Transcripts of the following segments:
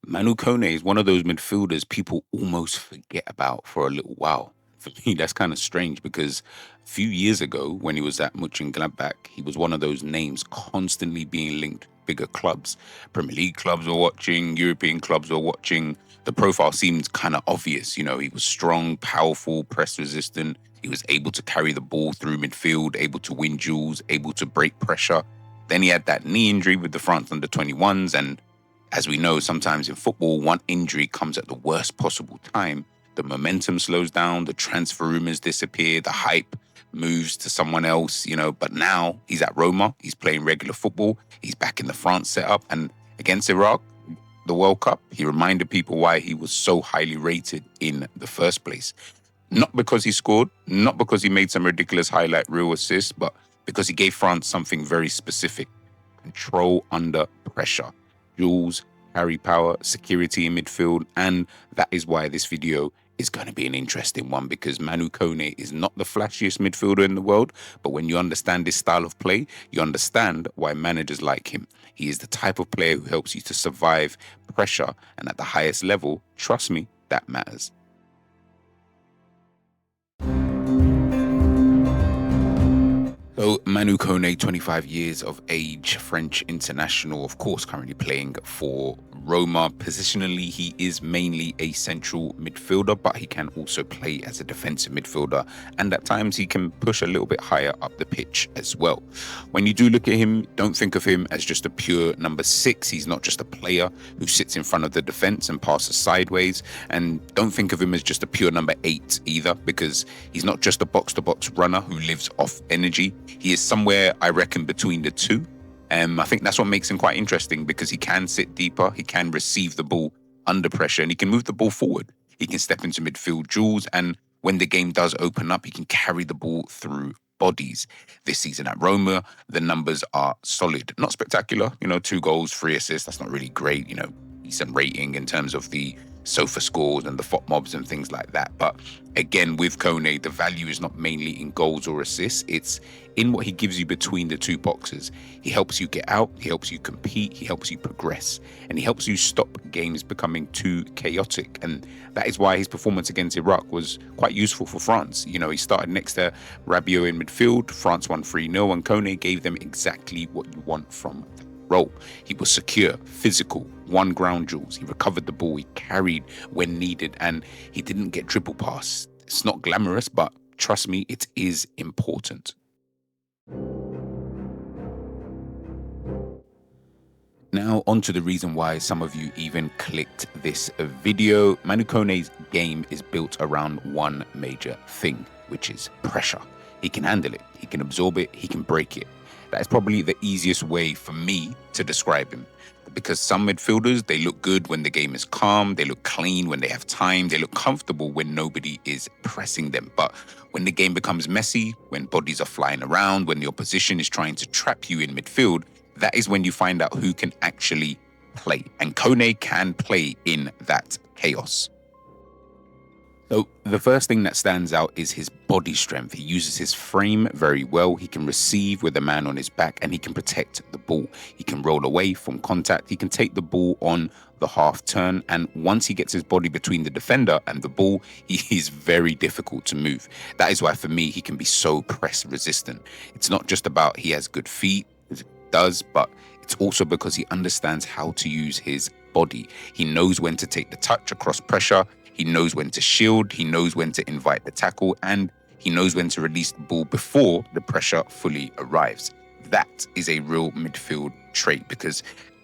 Manu Kone is one of those midfielders people almost forget about for a little while. For me, that's kind of strange because a few years ago, when he was at Mönchengladbach, he was one of those names constantly being linked to bigger clubs. Premier League clubs were watching, European clubs were watching. The profile seemed kind of obvious. He was strong, powerful, press resistant. He was able to carry the ball through midfield, able to win duels, able to break pressure. Then he had that knee injury with the France under 21s, and as we know, sometimes in football, one injury comes at the worst possible time. The momentum slows down, the transfer rumors disappear, the hype moves to someone else. But now he's at Roma, he's playing regular football, he's back in the France setup, and against Iraq, the World Cup, he reminded people why he was so highly rated in the first place. Not because he scored, not because he made some ridiculous highlight reel assists, but because he gave France something very specific: control under pressure. Duels, carry power, security in midfield, and that is why this video is going to be an interesting one, because Manu Koné is not the flashiest midfielder in the world, but when you understand this style of play, you understand why managers like him. He is the type of player who helps you to survive pressure, and at the highest level, trust me, that matters. So Manu Koné, 25 years of age, French international, of course, currently playing for Roma. Positionally, he is mainly a central midfielder, but he can also play as a defensive midfielder. And at times he can push a little bit higher up the pitch as well. When you do look at him, don't think of him as just a pure number 6. He's not just a player who sits in front of the defense and passes sideways. And don't think of him as just a pure number 8 either, because he's not just a box-to-box runner who lives off energy. He is somewhere, I reckon, between the two. I think that's what makes him quite interesting, because he can sit deeper, he can receive the ball under pressure, and he can move the ball forward. He can step into midfield duels, and when the game does open up, he can carry the ball through bodies. This season at Roma, the numbers are solid. Not spectacular, 2 goals, 3 assists. That's not really great, decent rating in terms of the sofa scores and the FOP mobs and things like that. But again, with Kone, the value is not mainly in goals or assists. It's in what he gives you between the 2 boxes. He helps you get out, he helps you compete, he helps you progress, and he helps you stop games becoming too chaotic. And that is why his performance against Iraq was quite useful for France. He started next to Rabiot in midfield. France won 3-0, and Kone gave them exactly what you want from role. He was secure, physical, won ground duels, he recovered the ball, he carried when needed, and he didn't get triple pass. It's not glamorous, but trust me, it is important. Now, on to the reason why some of you even clicked this video. Manu Koné's game is built around one major thing, which is pressure. He can handle it, he can absorb it, he can break it. That is probably the easiest way for me to describe him, because some midfielders, they look good when the game is calm, they look clean when they have time, they look comfortable when nobody is pressing them. But when the game becomes messy, when bodies are flying around, when the opposition is trying to trap you in midfield, that is when you find out who can actually play. And Kone can play in that chaos. So the first thing that stands out is his body strength. He uses his frame very well. He can receive with a man on his back, and he can protect the ball. He can roll away from contact. He can take the ball on the half turn. And once he gets his body between the defender and the ball, he is very difficult to move. That is why, for me, he can be so press resistant. It's not just about he has good feet, it does, but it's also because he understands how to use his body. He knows when to take the touch across pressure. He knows when to shield, he knows when to invite the tackle, and he knows when to release the ball before the pressure fully arrives. That is a real midfield trait, because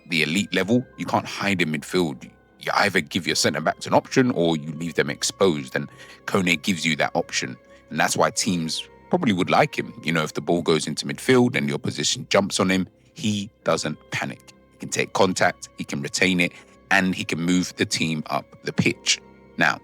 the elite level, you can't hide in midfield. You either give your centre-backs an option or you leave them exposed, and Kone gives you that option. And that's why teams probably would like him. If the ball goes into midfield and the opposition jumps on him, he doesn't panic. He can take contact, he can retain it, and he can move the team up the pitch. Now,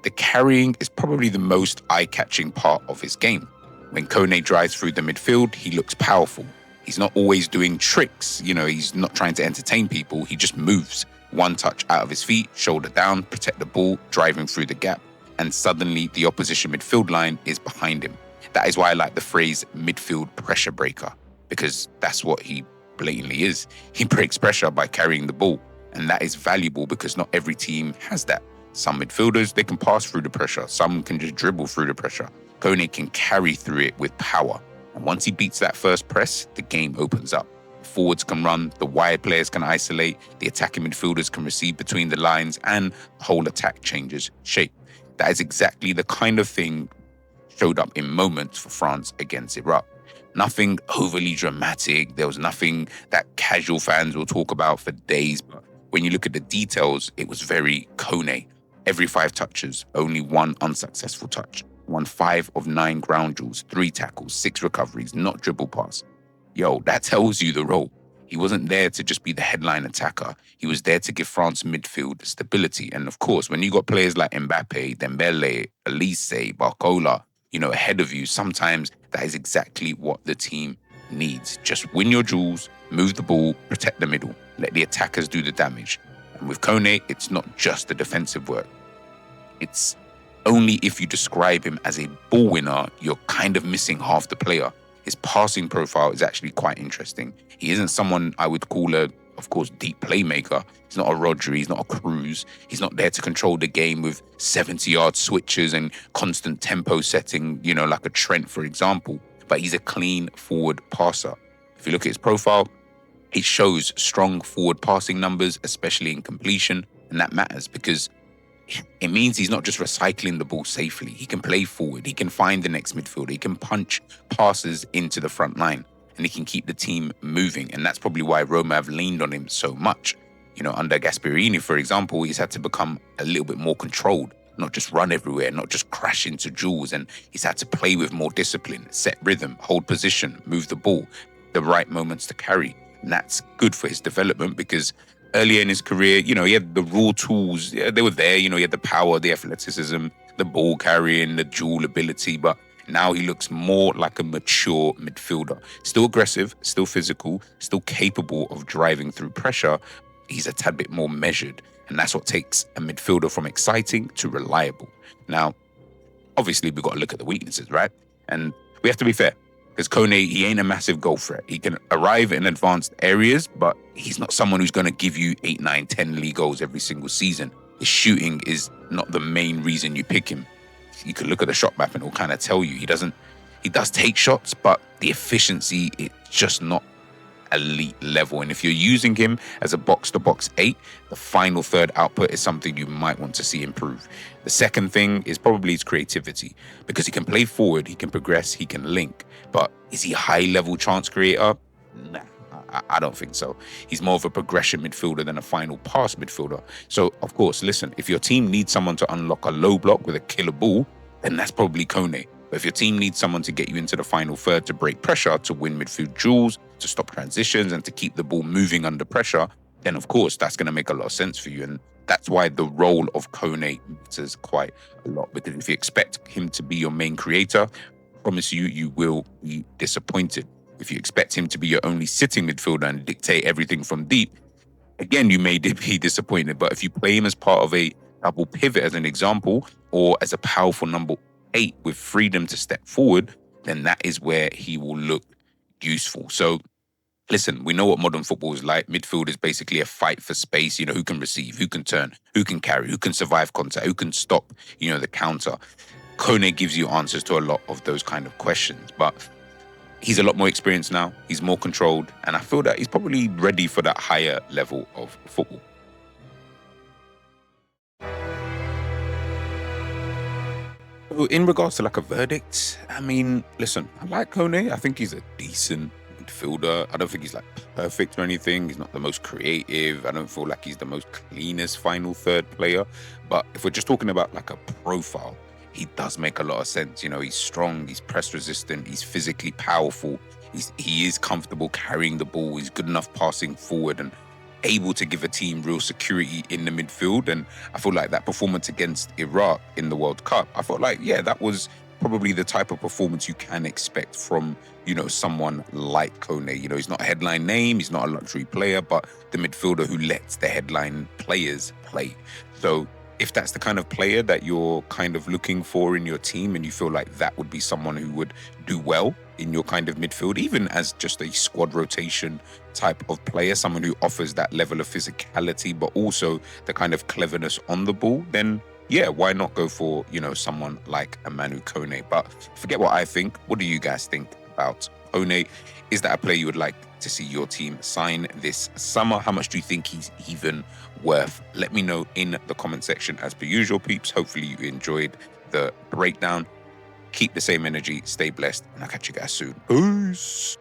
the carrying is probably the most eye-catching part of his game. When Kone drives through the midfield, he looks powerful. He's not always doing tricks. He's not trying to entertain people. He just moves. One touch out of his feet, shoulder down, protect the ball, driving through the gap, and suddenly the opposition midfield line is behind him. That is why I like the phrase midfield pressure breaker, because that's what he blatantly is. He breaks pressure by carrying the ball. And that is valuable because not every team has that. Some midfielders, they can pass through the pressure. Some can just dribble through the pressure. Kone can carry through it with power. And once he beats that first press, the game opens up. Forwards can run, the wide players can isolate, the attacking midfielders can receive between the lines, and the whole attack changes shape. That is exactly the kind of thing showed up in moments for France against Iraq. Nothing overly dramatic. There was nothing that casual fans will talk about for days. But when you look at the details, it was very Kone. Every 5 touches, only 1 unsuccessful touch. Won 5 of 9 ground duels, 3 tackles, 6 recoveries, not dribble pass. Yo, that tells you the role. He wasn't there to just be the headline attacker. He was there to give France midfield stability. And of course, when you got players like Mbappe, Dembele, Elise, Barcola, ahead of you, sometimes that is exactly what the team needs. Just win your duels, move the ball, protect the middle, let the attackers do the damage. And with Kone, it's not just the defensive work. It's only if you describe him as a ball winner, you're kind of missing half the player. His passing profile is actually quite interesting. He isn't someone I would call of course, deep playmaker. He's not a Rodri, he's not a Cruz. He's not there to control the game with 70-yard switches and constant tempo setting, like a Trent, for example. But he's a clean forward passer. If you look at his profile, it shows strong forward passing numbers, especially in completion. And that matters because it means he's not just recycling the ball safely. He can play forward. He can find the next midfielder. He can punch passes into the front line. And he can keep the team moving. And that's probably why Roma have leaned on him so much. Under Gasperini, for example, he's had to become a little bit more controlled, not just run everywhere, not just crash into duels. And he's had to play with more discipline, set rhythm, hold position, move the ball, the right moments to carry. And that's good for his development because earlier in his career, he had the raw tools. Yeah, they were there. He had the power, the athleticism, the ball carrying, the dual ability. But now he looks more like a mature midfielder. Still aggressive, still physical, still capable of driving through pressure. He's a tad bit more measured. And that's what takes a midfielder from exciting to reliable. Now, obviously, we've got to look at the weaknesses, right? And we have to be fair. Because Kone, he ain't a massive goal threat. He can arrive in advanced areas, but he's not someone who's going to give you 8, 9, 10 league goals every single season. His shooting is not the main reason you pick him. You can look at the shot map and it'll kind of tell you. He does take shots, but the efficiency is just not elite level. And if you're using him as a box-to-box 8, the final third output is something you might want to see improve. The second thing is probably his creativity, because he can play forward, he can progress, he can link. But is he a high-level chance creator? Nah. I don't think so. He's more of a progression midfielder than a final pass midfielder. So, of course, listen, if your team needs someone to unlock a low block with a killer ball, then that's probably Kone. But if your team needs someone to get you into the final third to break pressure, to win midfield duels, to stop transitions, and to keep the ball moving under pressure, then, of course, that's going to make a lot of sense for you. And that's why the role of Kone matters quite a lot. Because if you expect him to be your main creator, I promise you will be disappointed. If you expect him to be your only sitting midfielder and dictate everything from deep, again, you may be disappointed. But if you play him as part of a double pivot, as an example, or as a powerful number 8 with freedom to step forward, then that is where he will look useful. So, listen, we know what modern football is like. Midfield is basically a fight for space. Who can receive, who can turn, who can carry, who can survive contact, who can stop, the counter. Kone gives you answers to a lot of those kind of questions. But he's a lot more experienced now. He's more controlled. And I feel that he's probably ready for that higher level of football. So in regards to like a verdict, I mean, listen, I like Kone. I think he's a decent midfielder. I don't think he's like perfect or anything. He's not the most creative. I don't feel like he's the most cleanest final third player. But if we're just talking about like a profile, he does make a lot of sense. He's strong, he's press resistant, he's physically powerful. He is comfortable carrying the ball. He's good enough passing forward and able to give a team real security in the midfield. And I feel like that performance against Iraq in the World Cup, I felt like, yeah, that was probably the type of performance you can expect from, someone like Kone. He's not a headline name, he's not a luxury player, but the midfielder who lets the headline players play. So if that's the kind of player that you're kind of looking for in your team and you feel like that would be someone who would do well, in your kind of midfield, even as just a squad rotation type of player, someone who offers that level of physicality, but also the kind of cleverness on the ball, then yeah, why not go for, you know, someone like a Manu Kone? But forget what I think. What do you guys think about Kone? Is that a player you would like to see your team sign this summer? How much do you think he's even worth? Let me know in the comment section as per usual, peeps. Hopefully you enjoyed the breakdown. Keep the same energy, stay blessed, and I'll catch you guys soon. Peace.